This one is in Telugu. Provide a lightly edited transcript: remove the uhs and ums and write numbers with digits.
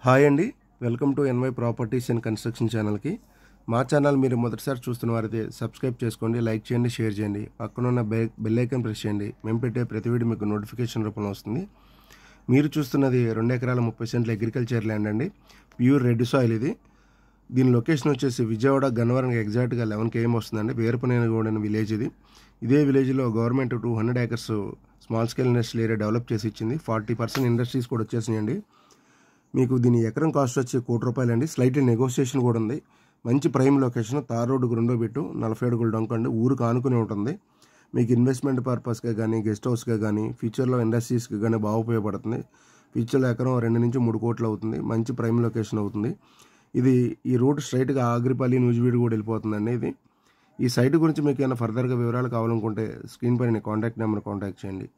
హాయ్ అండి, welcome to NY properties and construction ఛానల్కి. మా ఛానల్ మీరు మొదటిసారి చూస్తున్న వారైతే సబ్స్క్రైబ్ చేసుకోండి, లైక్ చేయండి, షేర్ చేయండి. పక్కనున్న బెల్ ఐకాన్ ప్రెస్ చేయండి. మేము పెట్టే ప్రతి వీడియో మీకు నోటిఫికేషన్ రూపంలో వస్తుంది. మీరు చూస్తున్నది 2 ఎకరాల 30 సెంట్ల అగ్రికల్చర్ ల్యాండ్ అండి. ప్యూర్ రెడ్ సాయిల్ ఇది. దీని లొకేషన్ వచ్చేసి విజయవాడ గన్నవరంకి ఎగ్జాక్ట్గా 11 km వస్తుందండి. వేరపనేనిగూడెం విలేజ్ ఇది. ఇదే విలేజ్లో government 200 acres small scale industrial area develop చేసి ఇచ్చింది. 40% ఇండస్ట్రీస్ కూడా వచ్చేసినాయండి. మీకు దీని ఎకరం కాస్ట్ వచ్చి ₹1 కోటి అండి. స్లైట్ నెగోషియేషన్ కూడా ఉంది. మంచి ప్రైమ్ లొకేషన్, తార్ రోడ్డుకు రెండో బిట్టు, 40 అడుగుల డొంక అండి. ఊరికి ఆనుకుని ఉంటుంది. మీకు ఇన్వెస్ట్మెంట్ పర్పస్గా కానీ, గెస్ట్ హౌస్గా కానీ, ఫ్యూచర్లో ఇండస్ట్రీస్కి కానీ బాగా ఉపయోగపడుతుంది. ఫ్యూచర్లో ఎకరం 2 నుంచి 3 కోట్లు అవుతుంది. మంచి ప్రైమ్ లొకేషన్ అవుతుంది ఇది. ఈ రూట్ స్ట్రైట్గా ఆగ్రిపల్లి, నూజివీడు కూడా వెళ్ళిపోతుందండి ఇది. ఈ సైట్ గురించి మీకు ఏమైనా ఫర్దర్గా వివరాలు కావాలనుకుంటే స్క్రీన్ పైన కాంటాక్ట్ నెంబర్ కాంటాక్ట్ చేయండి.